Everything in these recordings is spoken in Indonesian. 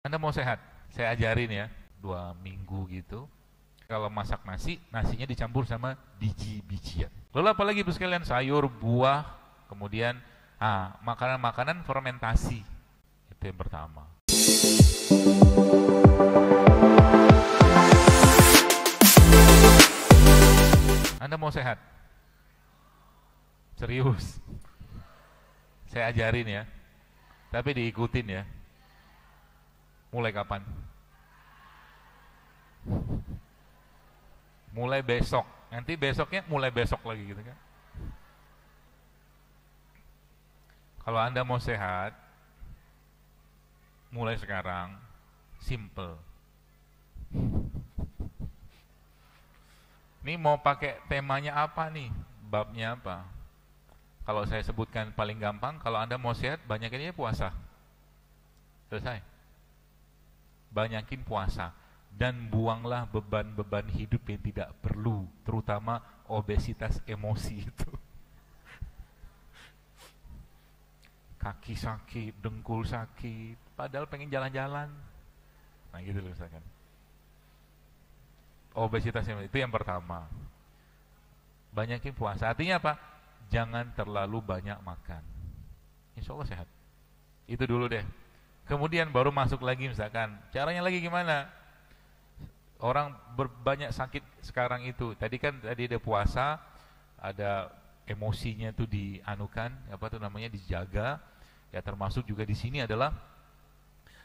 Anda mau sehat? Saya ajarin ya, 2 minggu gitu. Kalau masak nasi, nasinya dicampur sama biji-bijian. Lalu apalagi Bu sekalian, sayur, buah, kemudian makanan-makanan fermentasi. Itu yang pertama. Anda mau sehat? Serius. Saya ajarin ya, tapi diikutin ya. Mulai kapan? Mulai besok. Nanti besoknya mulai besok lagi gitu kan. Kalau Anda mau sehat, mulai sekarang, simple. Ini mau pakai temanya apa nih? Babnya apa? Kalau saya sebutkan paling gampang, kalau Anda mau sehat, banyakin aja puasa. Selesai. Banyakin puasa. Dan buanglah beban-beban hidup yang tidak perlu, terutama obesitas emosi itu. Kaki sakit, dengkul sakit, padahal pengen jalan-jalan. Nah gitu loh misalkan. Obesitas itu yang pertama. Banyakin puasa. Artinya apa? Jangan terlalu banyak makan. Insya Allah sehat. Itu dulu deh. Kemudian baru masuk lagi misalkan. Caranya lagi gimana? Orang banyak sakit sekarang itu. Tadi ada puasa, ada emosinya tuh dianukan, apa tuh namanya, dijaga. Ya termasuk juga di sini adalah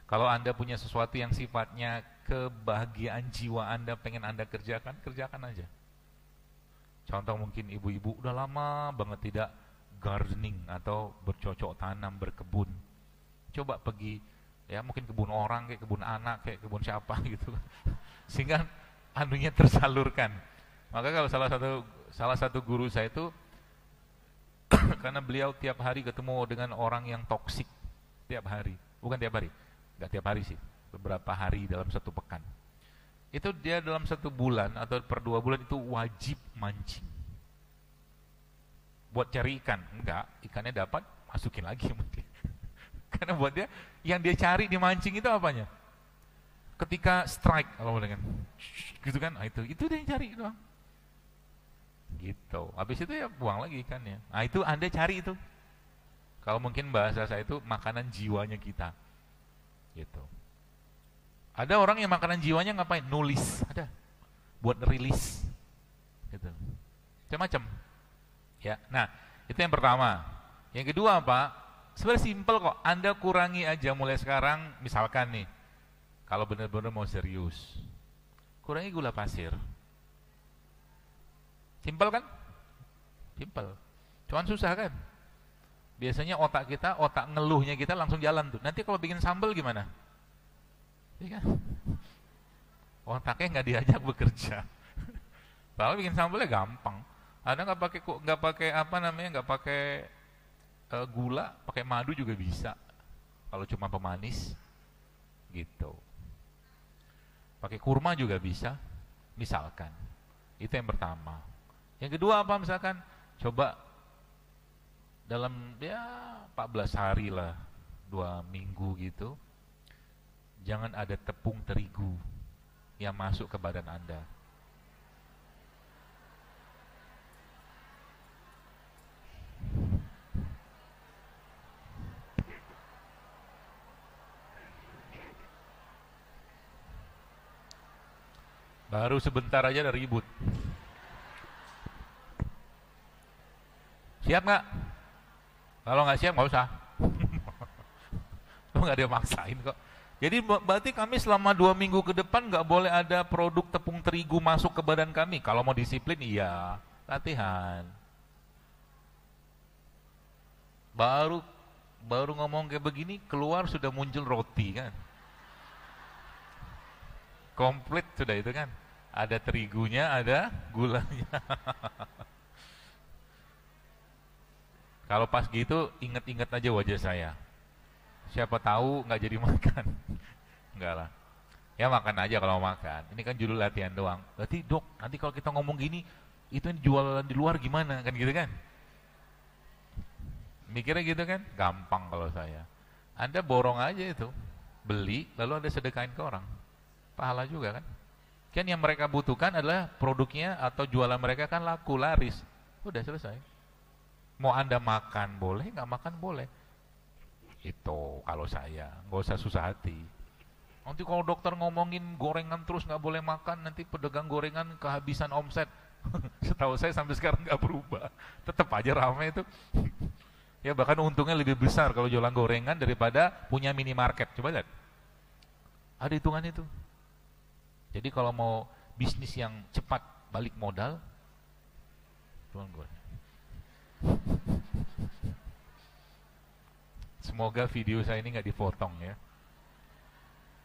kalau Anda punya sesuatu yang sifatnya kebahagiaan jiwa Anda pengen Anda kerjakan, kerjakan aja. Contoh mungkin ibu-ibu udah lama banget tidak gardening atau bercocok tanam, berkebun. Coba pergi, ya mungkin kebun orang, kayak kebun anak, kayak kebun siapa gitu. Sehingga anunya tersalurkan. Maka kalau salah satu guru saya itu karena beliau tiap hari ketemu dengan orang yang toksik tiap hari. Bukan tiap hari, nggak tiap hari sih, beberapa hari dalam satu pekan. Itu dia dalam 1 bulan atau per 2 bulan itu wajib mancing. Buat cari ikan, enggak, ikannya dapat, masukin lagi mungkin. Karena buat dia, yang dia cari di mancing itu apanya? Ketika strike, kalau dengan gitu kan, itu dia yang cari doang. Gitu. Habis itu ya buang lagi ikannya. Nah itu Anda cari itu. Kalau mungkin bahasa saya itu makanan jiwanya kita. Gitu. Ada orang yang makanan jiwanya ngapain? Nulis, ada. Buat rilis. Gitu. Macam-macam. Ya. Nah, itu yang pertama. Yang kedua apa? Sebenarnya simpel kok. Anda kurangi aja mulai sekarang, misalkan nih, kalau benar-benar mau serius, kurangi gula pasir. Simpel kan? Simpel. Cuman susah kan? Biasanya otak ngeluhnya kita langsung jalan tuh. Nanti kalau bikin sambal gimana? Iya kan? Otaknya nggak diajak bekerja. Kalau bikin sambalnya gampang. Ada nggak pakai apa namanya, nggak pakai gula, pakai madu juga bisa. Kalau cuma pemanis, gitu. Pakai kurma juga bisa, misalkan. Itu yang pertama. Yang kedua apa misalkan? Coba dalam 14 hari lah, 2 minggu gitu. Jangan ada tepung terigu yang masuk ke badan Anda. Baru sebentar aja udah ribut. Siap nggak? Kalau nggak siap nggak usah. Lo nggak ada yang maksain kok. Jadi berarti kami selama 2 minggu ke depan nggak boleh ada produk tepung terigu masuk ke badan kami. Kalau mau disiplin iya, latihan. Baru ngomong kayak begini, keluar sudah muncul roti kan. Komplit sudah itu kan. Ada terigunya, ada gulanya. Kalau pas gitu inget-inget aja wajah saya. Siapa tahu nggak jadi makan. Enggak lah. Ya makan aja kalau mau makan. Ini kan judul latihan doang. Berarti dok, nanti kalau kita ngomong gini, itu yang jualan di luar gimana? Kan gitu kan? Mikirnya gitu kan? Gampang kalau saya. Anda borong aja itu. beli, lalu Anda sedekahin ke orang. Pahala juga kan? Kan yang mereka butuhkan adalah produknya atau jualan mereka kan laku, laris. Udah selesai. Mau Anda makan boleh, nggak makan boleh. Itu kalau saya, nggak usah susah hati. Nanti kalau dokter ngomongin gorengan terus nggak boleh makan, nanti pedagang gorengan kehabisan omset. Setahu saya sampai sekarang nggak berubah, tetap aja ramai itu. Ya bahkan untungnya lebih besar kalau jualan gorengan daripada punya minimarket. Coba lihat, ada hitungan itu. Jadi kalau mau bisnis yang cepat balik modal, jualan gorengan. Semoga video saya ini nggak dipotong ya.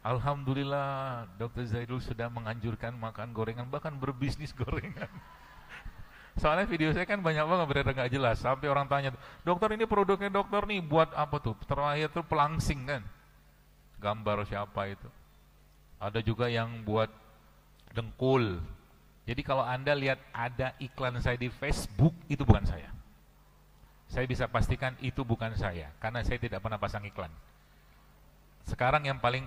Alhamdulillah, Dr. Zaidul sudah menganjurkan makan gorengan, bahkan berbisnis gorengan. Soalnya video saya kan banyak banget beredar nggak jelas, sampai orang tanya, dokter ini produknya dokter nih buat apa tuh? Terakhir tuh pelangsing kan, gambar siapa itu? Ada juga yang buat dengkul. Jadi kalau Anda lihat ada iklan saya di Facebook, itu bukan saya. Saya bisa pastikan itu bukan saya, karena saya tidak pernah pasang iklan. Sekarang yang paling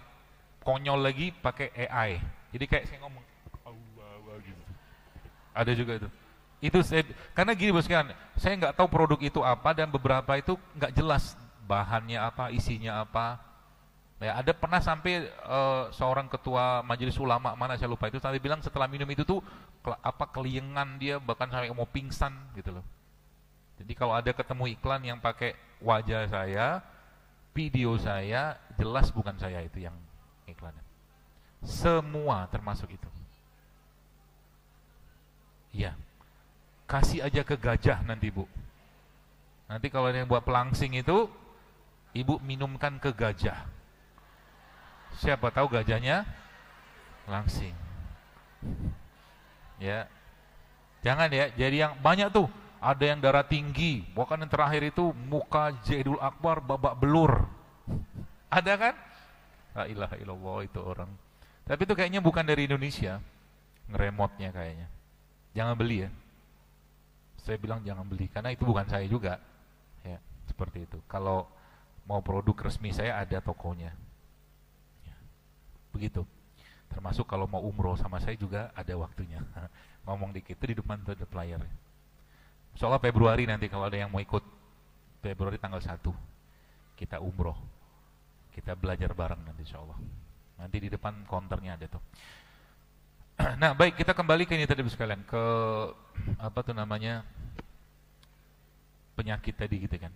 konyol lagi pakai AI. Jadi kayak saya ngomong Allah gitu. Ada juga itu. Itu saya, karena gini bos kan, saya nggak tahu produk itu apa dan beberapa itu nggak jelas bahannya apa, isinya apa. Ya, ada pernah sampai seorang ketua majelis ulama mana saya lupa itu sampai bilang setelah minum itu tuh apa keliengan dia bahkan sampai mau pingsan gitu loh. Jadi kalau ada ketemu iklan yang pakai wajah saya, video saya, jelas bukan saya itu yang iklannya. Semua termasuk itu. Iya. Kasih aja ke gajah nanti Bu. Nanti kalau ada yang buat pelangsing itu, Ibu minumkan ke gajah. Siapa tahu gajahnya langsing. Ya. Jangan ya, jadi yang banyak tuh. Ada yang darah tinggi, bahkan yang terakhir itu muka Zaidul Akbar babak belur. Ada kan? La ilaha illallah itu orang. Tapi itu kayaknya bukan dari Indonesia, ngeremotnya kayaknya. Jangan beli ya. Saya bilang jangan beli, karena itu bukan saya juga. Ya, seperti itu. Kalau mau produk resmi saya ada tokonya. Ya, begitu. Termasuk kalau mau umroh sama saya juga ada waktunya. Ngomong dikit itu di depan tuh ada player. Soalnya Februari nanti kalau ada yang mau ikut, Februari tanggal 1 kita umroh, kita belajar bareng nanti insya Allah. Nanti di depan counternya ada tuh. Nah baik, kita kembali ke ini tadi sekalian, ke apa tuh namanya, penyakit tadi gitu kan.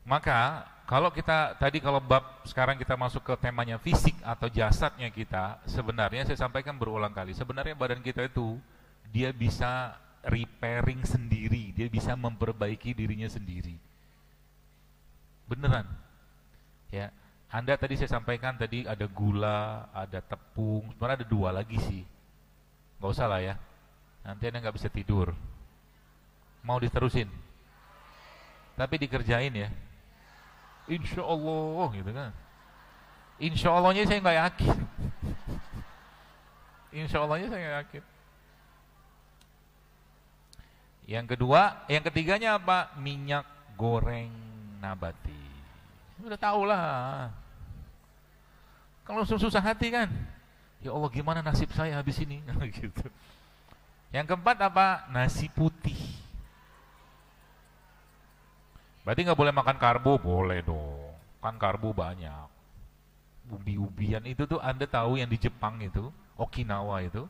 Maka kalau kita tadi, kalau bab sekarang kita masuk ke temanya fisik atau jasadnya kita, sebenarnya saya sampaikan berulang kali, sebenarnya badan kita itu dia bisa repairing sendiri, dia bisa memperbaiki dirinya sendiri. Beneran. Ya, Anda tadi saya sampaikan tadi ada gula, ada tepung, sebenarnya ada 2 lagi sih. Nggak usah lah ya. Nanti Anda nggak bisa tidur. Mau diterusin? Tapi dikerjain ya. Insya Allah gitu kan. Insya Allahnya saya nggak yakin. Insya Allahnya saya nggak yakin. Yang kedua, yang ketiganya apa? Minyak goreng nabati. Udah tahu lah. Kalau susah hati kan, ya Allah gimana nasib saya habis ini, gitu. Yang keempat apa? Nasi putih. Berarti nggak boleh makan karbo? Boleh dong. Kan karbo banyak. Ubi-ubian itu tuh Anda tahu yang di Jepang itu, Okinawa itu.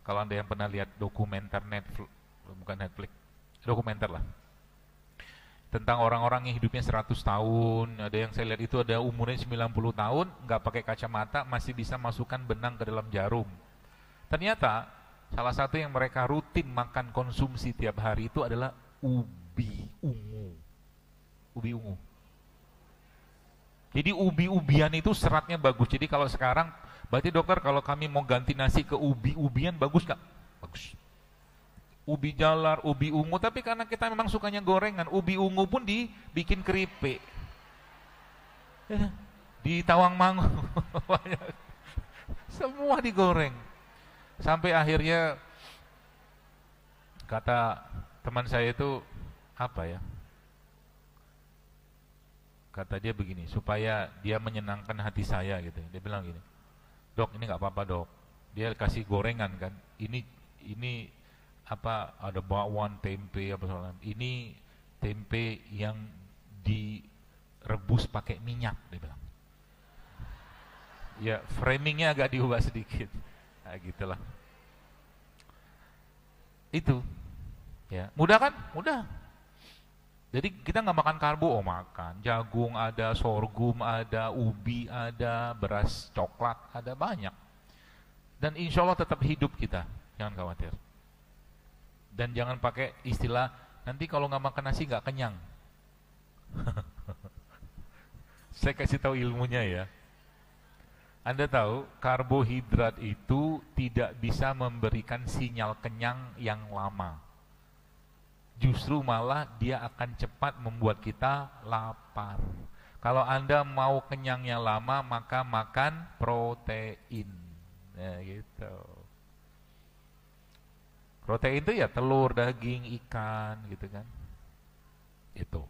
Kalau Anda yang pernah lihat dokumenter Netflix, bukan Netflix, dokumenter lah, tentang orang-orang yang hidupnya 100 tahun, ada yang saya lihat itu ada umurnya 90 tahun, nggak pakai kacamata, masih bisa masukkan benang ke dalam jarum. Ternyata salah satu yang mereka rutin makan konsumsi tiap hari itu adalah ubi ungu. Ubi ungu. Jadi ubi-ubian itu seratnya bagus. Jadi kalau sekarang, berarti dokter kalau kami mau ganti nasi ke ubi-ubian bagus nggak? Bagus. Ubi jalar, ubi ungu, tapi karena kita memang sukanya gorengan, ubi ungu pun dibikin keripik. Ya, di Tawangmangu semua digoreng. Sampai akhirnya kata teman saya itu apa ya? Kata dia begini, supaya dia menyenangkan hati saya gitu. Dia bilang gini, dok ini nggak apa-apa dok. Dia kasih gorengan kan. Ini apa, ada bakwan, tempe apa soalnya. Ini tempe yang direbus pakai minyak, dia bilang. Ya framingnya agak diubah sedikit. Nah, gitulah. Itu, ya mudah kan? Mudah. Jadi kita nggak makan karbo, oh makan jagung ada, sorghum ada, ubi ada, beras coklat ada, banyak. Dan insya Allah tetap hidup kita, jangan khawatir. Dan jangan pakai istilah nanti kalau nggak makan nasi nggak kenyang. Saya kasih tahu ilmunya ya. Anda tahu karbohidrat itu tidak bisa memberikan sinyal kenyang yang lama. Justru malah dia akan cepat membuat kita lapar. Kalau Anda mau kenyangnya lama, maka makan protein. Nah, gitu. Protein itu ya telur, daging, ikan, gitu kan. Itu.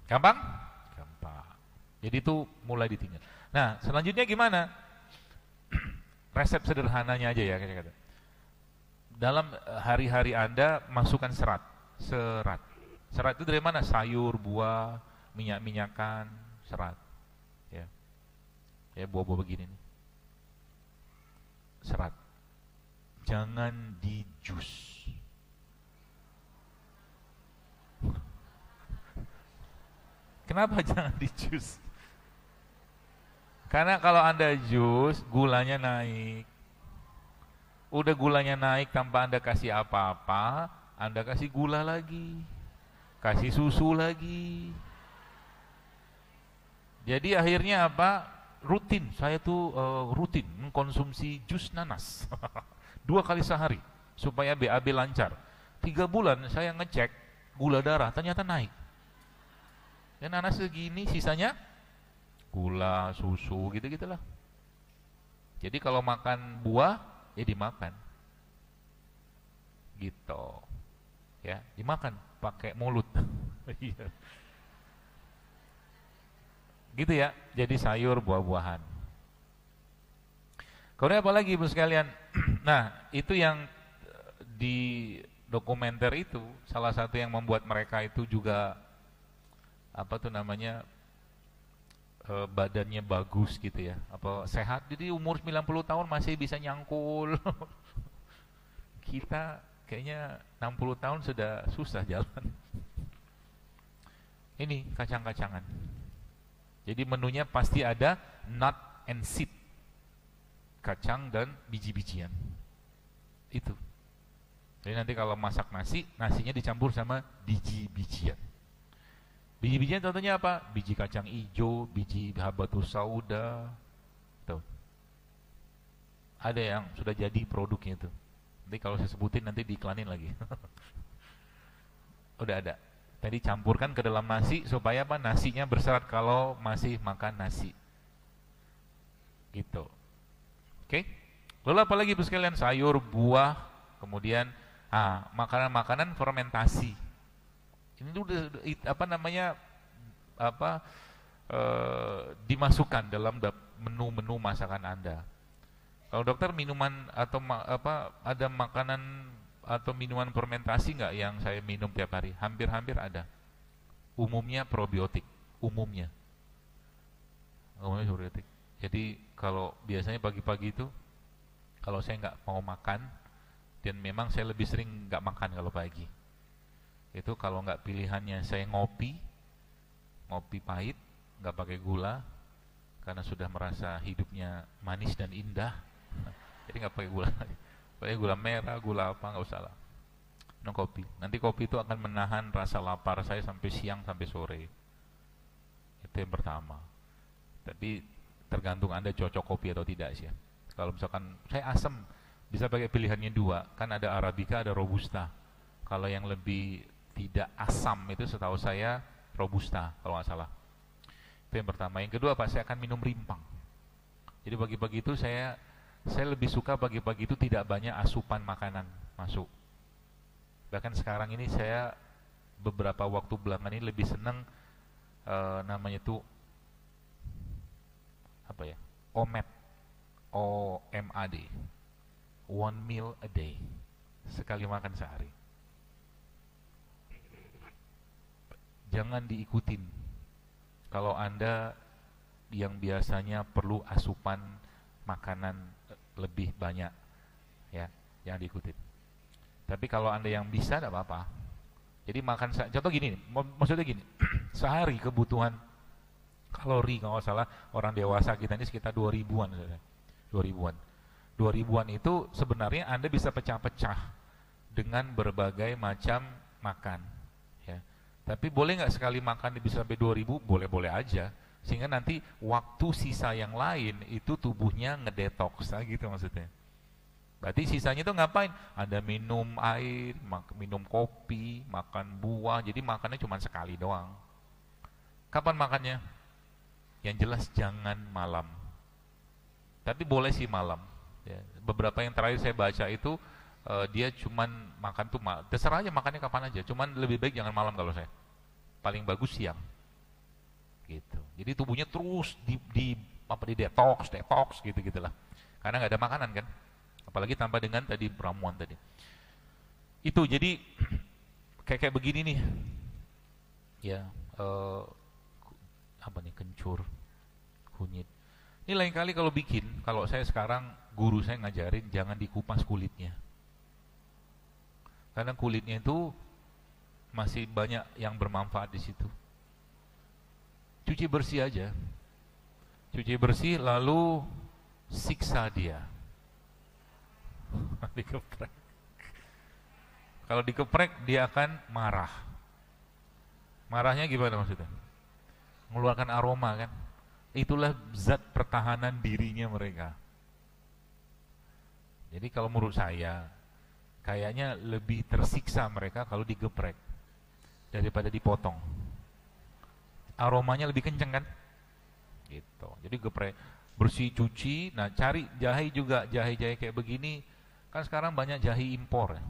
Gampang? Gampang. Jadi itu mulai ditinggal. Nah, selanjutnya gimana? Resep sederhananya aja ya, kata-kata. Dalam hari-hari Anda masukkan serat. Serat itu dari mana? Sayur, buah, minyak-minyakan, serat. Ya. Ya buah-buah begini nih. Serat. Jangan di jus. Kenapa jangan di jus? Karena kalau Anda jus, gulanya naik. Udah gulanya naik tanpa Anda kasih apa-apa, Anda kasih gula lagi, kasih susu lagi. Jadi akhirnya apa? Rutin, saya tuh rutin mengkonsumsi jus nanas 2 kali sehari supaya BAB lancar. 3 bulan saya ngecek gula darah ternyata naik. Dan nanas segini, sisanya gula, susu, gitu-gitulah. Jadi kalau makan buah ya dimakan gitu ya, dimakan pakai mulut. Gitu ya, jadi sayur, buah-buahan. Kemudian apa lagi Ibu sekalian? Nah itu yang di dokumenter itu salah satu yang membuat mereka itu juga apa tuh namanya, badannya bagus gitu ya, apa sehat, jadi umur 90 tahun masih bisa nyangkul. Kita kayaknya 60 tahun sudah susah jalan. Ini kacang-kacangan. Jadi menunya pasti ada nut and seed, kacang dan biji-bijian. Itu. Jadi nanti kalau masak nasi, nasinya dicampur sama biji-bijian. Biji-bijian contohnya apa? Biji kacang hijau, biji habatus sauda. Tuh. Ada yang sudah jadi produknya itu. Nanti kalau saya sebutin nanti diiklanin lagi. Udah ada. Tadi campurkan ke dalam nasi supaya apa? Nasinya berserat kalau masih makan nasi. Gitu. Oke? Lalu apa lagi Bu sekalian? Sayur, buah, kemudian makanan-makanan fermentasi. Ini udah apa namanya, apa dimasukkan dalam menu-menu masakan Anda. Kalau dokter, minuman atau ada makanan atau minuman fermentasi nggak yang saya minum tiap hari? Hampir-hampir ada. Umumnya probiotik, umumnya probiotik. Jadi kalau biasanya pagi-pagi itu, kalau saya nggak mau makan, dan memang saya lebih sering nggak makan kalau pagi. Itu kalau nggak pilihannya saya ngopi pahit, nggak pakai gula, karena sudah merasa hidupnya manis dan indah. Jadi nggak pakai gula, pakai gula merah, gula apa, nggak usah lah. Minum kopi. Nanti kopi itu akan menahan rasa lapar saya sampai siang sampai sore. Itu yang pertama. Tapi tergantung Anda cocok kopi atau tidak sih ya. Kalau misalkan saya asam, bisa pakai pilihannya 2, kan ada Arabica, ada Robusta. Kalau yang lebih tidak asam itu setahu saya Robusta kalau nggak salah. Itu yang pertama. Yang kedua Pak, saya akan minum rimpang. Jadi pagi-pagi itu saya lebih suka pagi-pagi itu tidak banyak asupan makanan masuk. Bahkan sekarang ini saya beberapa waktu belakangan ini lebih senang namanya itu apa ya? OMAD. OMAD. One meal a day. Sekali makan sehari. Jangan diikutin. Kalau Anda yang biasanya perlu asupan makanan lebih banyak, ya, jangan diikutin. Tapi kalau Anda yang bisa, tidak apa-apa. Jadi makan, contoh gini, maksudnya gini, sehari kebutuhan kalori, kalau nggak salah, orang dewasa kita ini sekitar 2000-an. 2000-an. 2000-an itu sebenarnya Anda bisa pecah-pecah dengan berbagai macam makan. Ya. Tapi boleh nggak sekali makan bisa sampai 2000? Boleh-boleh aja. Sehingga nanti waktu sisa yang lain itu tubuhnya ngedetoks, gitu maksudnya. Berarti sisanya itu ngapain? Ada minum air, minum kopi, makan buah. Jadi makannya cuma sekali doang. Kapan makannya? Yang jelas jangan malam. Tapi boleh sih malam. Ya. Beberapa yang terakhir saya baca itu dia cuman makan tuh terserah aja makannya kapan aja. Cuman lebih baik jangan malam kalau saya. Paling bagus siang. Gitu. Jadi tubuhnya terus di detox gitu gitulah. Karena nggak ada makanan kan. Apalagi tanpa dengan tadi ramuan tadi. Itu jadi kayak begini nih. Ya, apa nih, kencur, kunyit. Ini lain kali kalau bikin, kalau saya sekarang guru saya ngajarin jangan dikupas kulitnya. Karena kulitnya itu masih banyak yang bermanfaat di situ. Cuci bersih aja. Cuci bersih lalu siksa dia. Dikeprek. Kalau dikeprek dia akan marah. Marahnya gimana maksudnya? Mengeluarkan aroma kan? Itulah zat pertahanan dirinya mereka. Jadi kalau menurut saya kayaknya lebih tersiksa mereka kalau digeprek daripada dipotong. Aromanya lebih kenceng kan? Gitu. Jadi geprek, bersih, cuci. Nah, cari jahe juga, jahe-jahe kayak begini. Kan sekarang banyak jahe impor ya.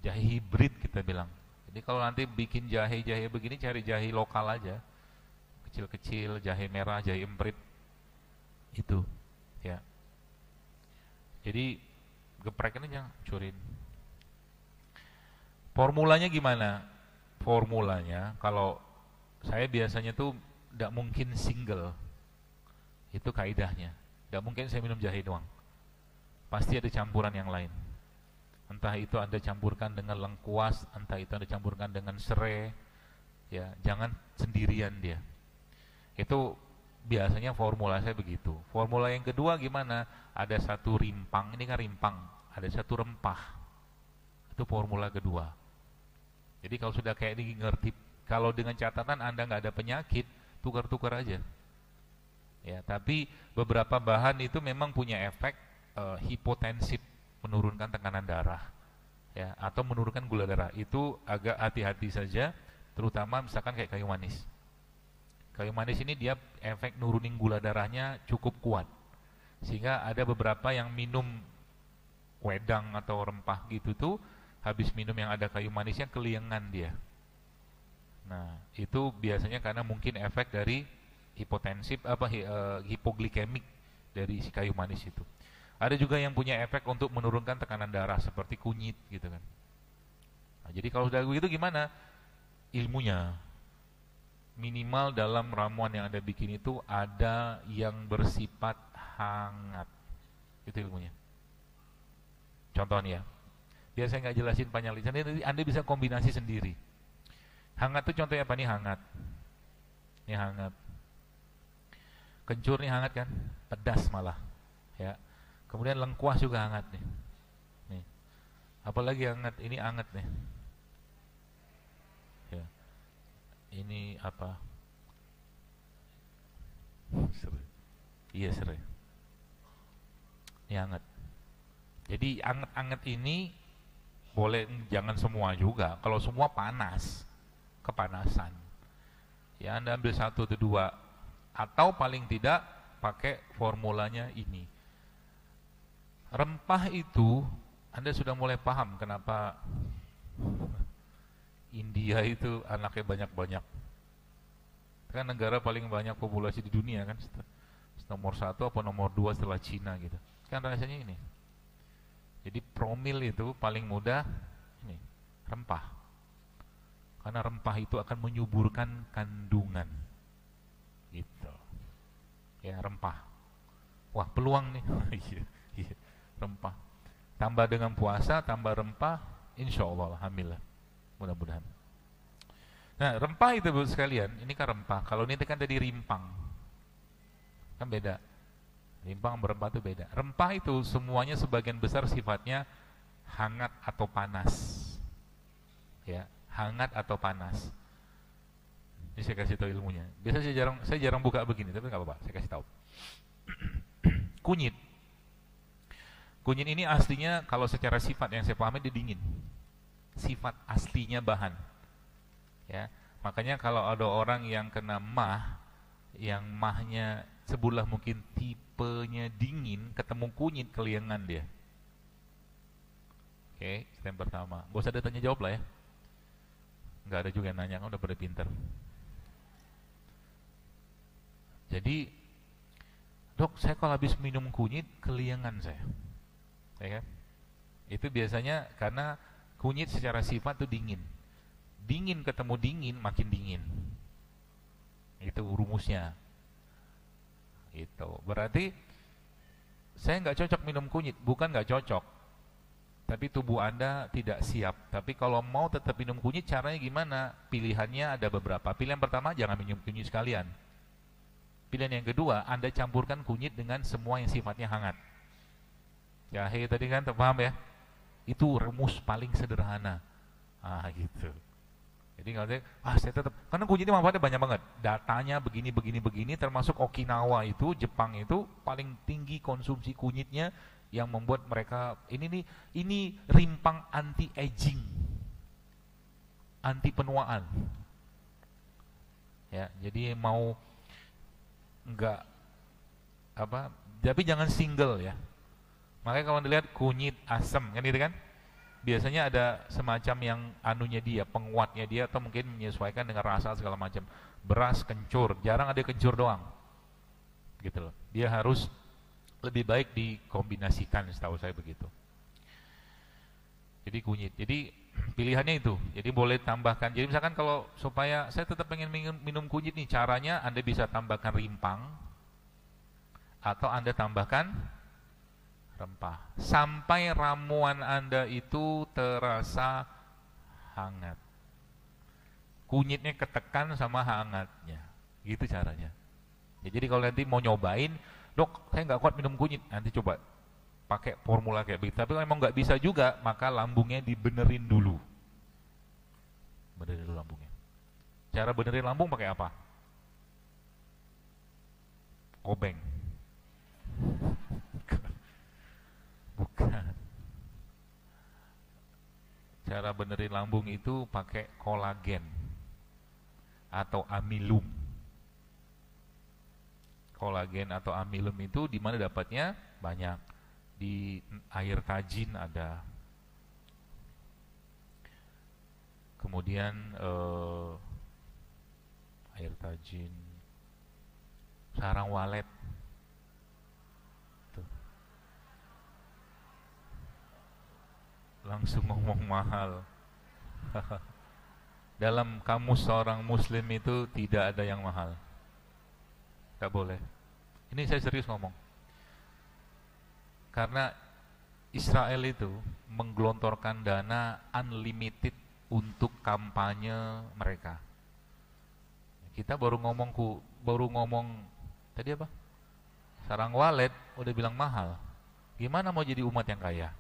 Jahe hibrid kita bilang. Jadi kalau nanti bikin jahe-jahe begini, cari jahe lokal aja. Kecil-kecil, jahe merah, jahe emprit. Itu, ya. Jadi geprek ini jangan curin. Formulanya gimana? Formulanya kalau saya biasanya tuh tidak mungkin single. Itu kaidahnya. Tidak mungkin saya minum jahe doang. Pasti ada campuran yang lain. Entah itu Anda campurkan dengan lengkuas, entah itu Anda campurkan dengan serai. Ya, jangan sendirian dia. Itu biasanya formula saya begitu. Formula yang kedua gimana? Ada satu rimpang, ini kan rimpang, ada satu rempah. Itu formula kedua. Jadi kalau sudah kayak ini ngerti, kalau dengan catatan Anda nggak ada penyakit, tukar-tukar aja. Ya, tapi beberapa bahan itu memang punya efek hipotensif, menurunkan tekanan darah, ya, atau menurunkan gula darah. Itu agak hati-hati saja, terutama misalkan kayak kayu manis. Kayu manis ini dia efek nurunin gula darahnya cukup kuat, sehingga ada beberapa yang minum wedang atau rempah gitu tuh, habis minum yang ada kayu manisnya keliengan dia. Nah, itu biasanya karena mungkin efek dari hipotensif hipoglikemik dari si kayu manis itu. Ada juga yang punya efek untuk menurunkan tekanan darah seperti kunyit gitu kan. Nah, jadi kalau sudah begitu gimana? Ilmunya minimal dalam ramuan yang Anda bikin itu ada yang bersifat hangat. Itu ilmunya. Contohnya, biar saya nggak jelasin panjang lebar, nanti Anda bisa kombinasi sendiri. Hangat itu contohnya apa nih? Hangat. Ini hangat. Kencur nih hangat kan? Pedas malah. Ya. Kemudian lengkuas juga hangat nih. Nih. Apalagi hangat? Ini hangat nih. Ya. Ini apa? Serai. Iya, serai. Ini hangat. Jadi hangat-hangat ini boleh, jangan semua juga. Kalau semua panas, kepanasan. Ya, Anda ambil satu atau dua, atau paling tidak pakai formulanya ini. Rempah itu Anda sudah mulai paham kenapa India itu anaknya banyak-banyak. Kan negara paling banyak populasi di dunia kan, nomor satu apa nomor dua setelah Cina gitu. Kan rasanya ini. Jadi promil itu paling mudah ini rempah. Karena rempah itu akan menyuburkan kandungan. Gitu. Ya, rempah. Wah, peluang nih. Iya, iya, rempah. Tambah dengan puasa, tambah rempah, insya Allah, alhamdulillah. Mudah-mudahan. Nah, rempah itu Bu sekalian, ini kan rempah. Kalau ini kan tadi rimpang. Kan beda. Rimpang berempah itu beda. Rempah itu semuanya sebagian besar sifatnya hangat atau panas. Ya, hangat atau panas. Ini saya kasih tahu ilmunya. Biasa saya jarang buka begini, tapi nggak apa-apa, saya kasih tahu. Kunyit. Kunyit ini aslinya kalau secara sifat yang saya pahami dia dingin. Sifat aslinya bahan. Ya, makanya kalau ada orang yang kena mah, yang mahnya sebelah mungkin tipenya dingin, ketemu kunyit keliengan dia. Oke, itu yang pertama. Gak usah ada tanya jawab lah ya. Nggak ada juga yang nanya, kan udah pada pinter. Jadi, dok, saya kalau habis minum kunyit keliengan saya, ya kan? Itu biasanya karena kunyit secara sifat itu dingin. Dingin ketemu dingin makin dingin. Itu rumusnya. Itu berarti saya nggak cocok minum kunyit, bukan nggak cocok, tapi tubuh Anda tidak siap. Tapi kalau mau tetap minum kunyit, caranya gimana? Pilihannya ada beberapa. Pilihan pertama, jangan minum kunyit sekalian. Pilihan yang kedua, Anda campurkan kunyit dengan semua yang sifatnya hangat. Jahe tadi kan paham ya? Itu rumus paling sederhana. Gitu. Jadi kalau saya tetap, karena kunyitnya manfaatnya banyak banget. Datanya begini, termasuk Okinawa itu, Jepang itu paling tinggi konsumsi kunyitnya, yang membuat mereka ini rimpang anti aging, anti penuaan. Ya, jadi mau enggak apa, tapi jangan single ya. Makanya kalau dilihat kunyit asam kan gitu kan, biasanya ada semacam yang anunya dia, penguatnya dia, atau mungkin menyesuaikan dengan rasa segala macam. Beras kencur, jarang ada kencur doang, gitu loh. Dia harus lebih baik dikombinasikan, setahu saya begitu. Jadi kunyit, jadi pilihannya itu. Jadi boleh tambahkan. Jadi misalkan kalau supaya saya tetap pengen minum kunyit nih, caranya Anda bisa tambahkan rimpang atau Anda tambahkan rempah sampai ramuan Anda itu terasa hangat. Kunyitnya ketekan sama hangatnya. Gitu caranya. Ya, jadi kalau nanti mau nyobain, dok, saya nggak kuat minum kunyit, nanti coba pakai formula kayak begitu. Tapi kalau emang nggak bisa juga, maka lambungnya dibenerin dulu. Benerin dulu lambungnya. Cara benerin lambung pakai apa? Obeng. Bukan. Cara benerin lambung itu pakai kolagen atau amilum. Kolagen atau amilum itu di mana dapatnya? Banyak. Di air tajin ada. Kemudian air tajin, sarang walet. Langsung ngomong mahal. Dalam kamus seorang muslim itu tidak ada yang mahal. Tidak boleh. Ini saya serius ngomong. Karena Israel itu menggelontorkan dana unlimited untuk kampanye mereka. Kita baru ngomong tadi apa? Sarang walet udah bilang mahal. Gimana mau jadi umat yang kaya?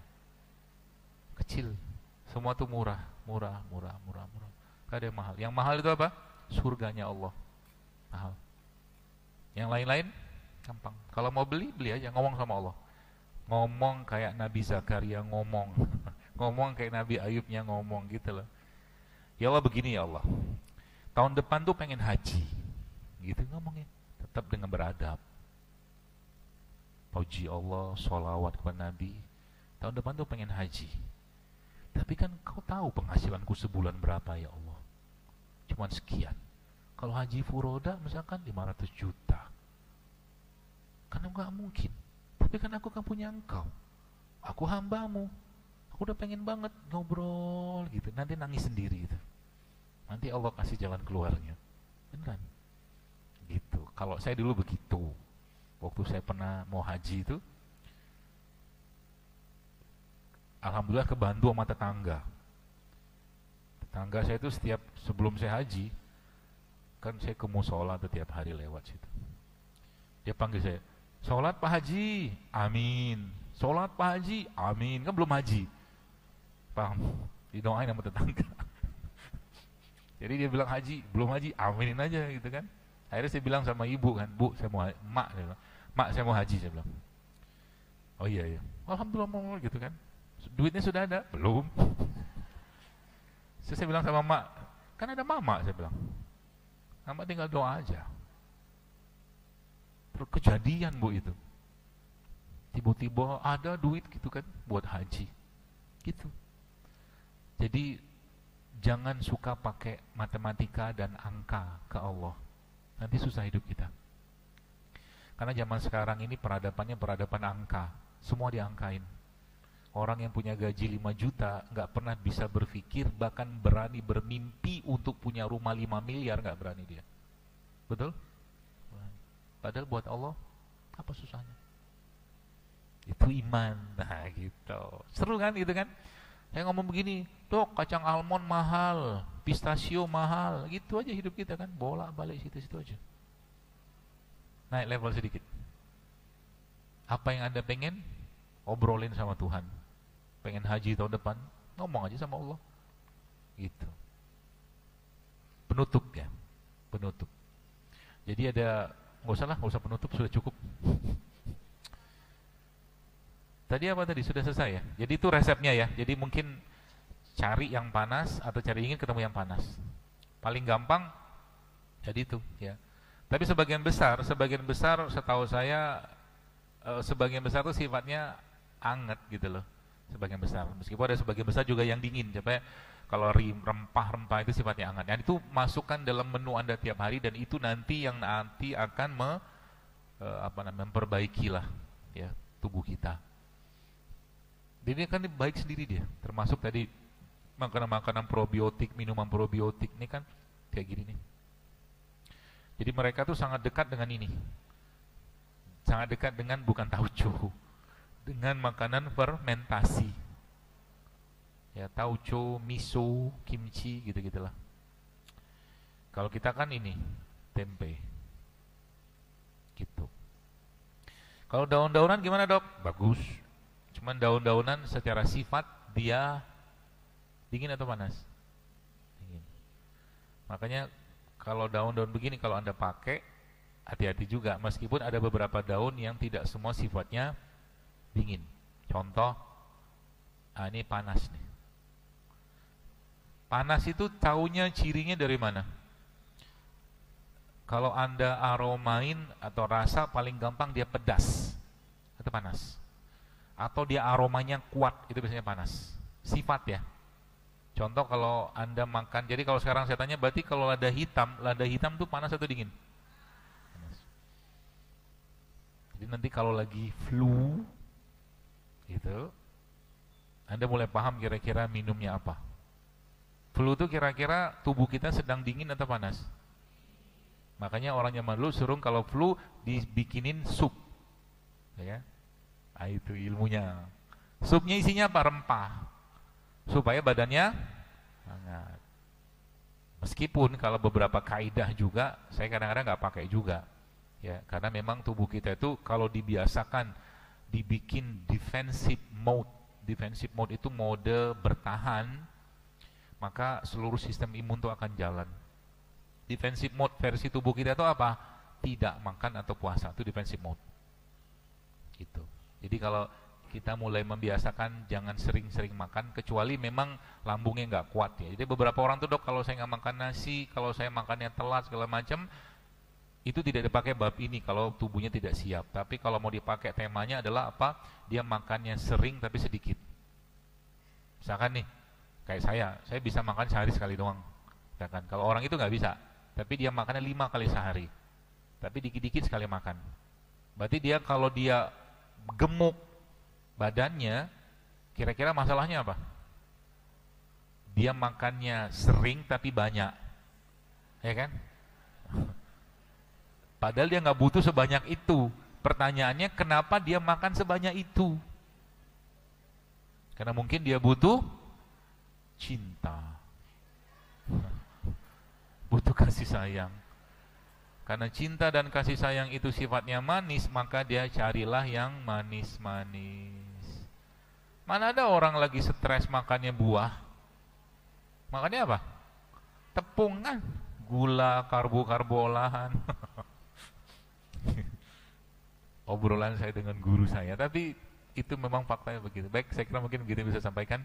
Kecil. Semua tuh murah. Gak ada yang mahal. Yang mahal itu apa? Surganya Allah. Mahal. Yang lain-lain gampang. Kalau mau beli aja, ngomong sama Allah. Ngomong kayak Nabi Zakaria ngomong. Ngomong kayak Nabi Ayubnya ngomong gitu loh. Ya Allah, begini ya Allah, tahun depan tuh pengen haji. Gitu ngomongnya. Tetap dengan beradab. Puji Allah, sholawat kepada Nabi. Tahun depan tuh pengen haji. Tapi kan kau tahu penghasilanku sebulan berapa ya Allah? Cuman sekian. Kalau haji furoda misalkan 500 juta. Karena nggak mungkin. Tapi kan aku kan punya engkau. Aku hambamu. Aku udah pengen banget ngobrol gitu. Nanti nangis sendiri gitu. Nanti Allah kasih jalan keluarnya. Beneran. Gitu. Kalau saya dulu begitu. Waktu saya pernah mau haji itu, alhamdulillah kebantu sama tetangga. Tetangga saya itu setiap sebelum saya haji, kan saya ke musola tuh tiap hari lewat situ. Dia panggil saya, sholat Pak Haji, amin. Sholat Pak Haji, amin. Kan belum haji, paham? Didoain sama tetangga. Jadi dia bilang haji, belum haji, aminin aja gitu kan. Akhirnya saya bilang sama ibu kan, bu, saya mau, mak, saya bilang, mak saya mau haji, saya bilang. Oh iya iya, alhamdulillah mau gitu kan. Duitnya sudah ada, belum. Saya bilang sama mak, kan ada mama, saya bilang. Mama tinggal doa aja. Terus kejadian bu itu. Tiba-tiba ada duit gitu kan buat haji. Gitu. Jadi jangan suka pakai matematika dan angka ke Allah. Nanti susah hidup kita. Karena zaman sekarang ini peradabannya peradaban angka. Semua diangkain. Orang yang punya gaji 5 juta nggak pernah bisa berpikir, bahkan berani bermimpi untuk punya rumah 5 miliar, nggak berani dia. Betul? Padahal buat Allah apa susahnya? Itu iman. Nah gitu. Seru kan gitu kan? Saya ngomong begini, dok kacang almond mahal, pistachio mahal, gitu aja hidup kita kan, bolak balik situ-situ aja. Naik level sedikit. Apa yang Anda pengen? Obrolin sama Tuhan. Pengen haji tahun depan, ngomong aja sama Allah. Gitu. Penutup ya, penutup. Jadi ada, nggak usah penutup, sudah cukup. Tadi apa tadi? Sudah selesai ya? Jadi itu resepnya ya. Jadi mungkin cari yang panas atau cari dingin, ketemu yang panas. Paling gampang jadi itu ya. Tapi sebagian besar setahu saya sebagian besar itu sifatnya anget gitu loh. Sebagian besar. Meskipun ada sebagian besar juga yang dingin. Coba kalau rempah-rempah itu sifatnya hangat. Dan itu masukkan dalam menu Anda tiap hari, dan itu nanti yang nanti akan memperbaikilah ya tubuh kita. Ini kan baik sendiri dia, termasuk tadi makanan-makanan probiotik, minuman probiotik ini kan kayak gini nih. Jadi mereka tuh sangat dekat dengan ini, sangat dekat dengan bukan tauco, dengan makanan fermentasi. Ya tauco, miso, kimchi gitu-gitulah. Kalau kita kan ini tempe, gitu. Kalau daun-daunan gimana dok? Bagus. Cuman daun-daunan secara sifat dia dingin atau panas? Dingin. Makanya kalau daun-daun begini kalau Anda pakai, hati-hati juga. Meskipun ada beberapa daun yang tidak semua sifatnya dingin. Contoh, ini panas nih. Panas itu taunya cirinya dari mana? Kalau Anda aromain atau rasa, paling gampang dia pedas atau panas. Atau dia aromanya kuat, itu biasanya panas. Sifat ya. Contoh kalau Anda makan, jadi kalau sekarang saya tanya, berarti kalau lada hitam tuh panas atau dingin? Panas. Jadi nanti kalau lagi flu gitu, Anda mulai paham kira-kira minumnya apa. Flu itu kira-kira tubuh kita sedang dingin atau panas? Makanya orang zaman dulu suruh kalau flu dibikinin sup, ya. Nah, itu ilmunya. Supnya isinya apa? Rempah, supaya badannya hangat. Meskipun kalau beberapa kaidah juga saya kadang-kadang nggak pakai juga, ya, karena memang tubuh kita itu kalau dibiasakan dibikin defensive mode. Defensive mode itu mode bertahan, maka seluruh sistem imun itu akan jalan. Defensive mode versi tubuh kita itu apa? Tidak makan atau puasa, itu defensive mode. Gitu. Jadi kalau kita mulai membiasakan jangan sering-sering makan, kecuali memang lambungnya nggak kuat ya. Jadi beberapa orang tuh dok, kalau saya nggak makan nasi, kalau saya makannya telat segala macam, itu tidak dipakai bab ini kalau tubuhnya tidak siap. Tapi kalau mau dipakai temanya adalah apa? Dia makannya sering tapi sedikit. Misalkan nih, kayak saya bisa makan sehari sekali doang. Misalkan kalau orang itu nggak bisa, tapi dia makannya 5 kali sehari, tapi dikit-dikit sekali makan. Berarti dia kalau dia gemuk badannya, kira-kira masalahnya apa? Dia makannya sering tapi banyak, ya kan? Padahal dia nggak butuh sebanyak itu. Pertanyaannya, kenapa dia makan sebanyak itu? Karena mungkin dia butuh cinta, butuh kasih sayang. Karena cinta dan kasih sayang itu sifatnya manis, maka dia carilah yang manis-manis. Mana ada orang lagi stres makannya buah? Makannya apa? Tepung kan? Gula, karbo-karbo olahan. Obrolan saya dengan guru saya, tapi itu memang faktanya begitu. Baik, saya kira mungkin begitu bisa sampaikan.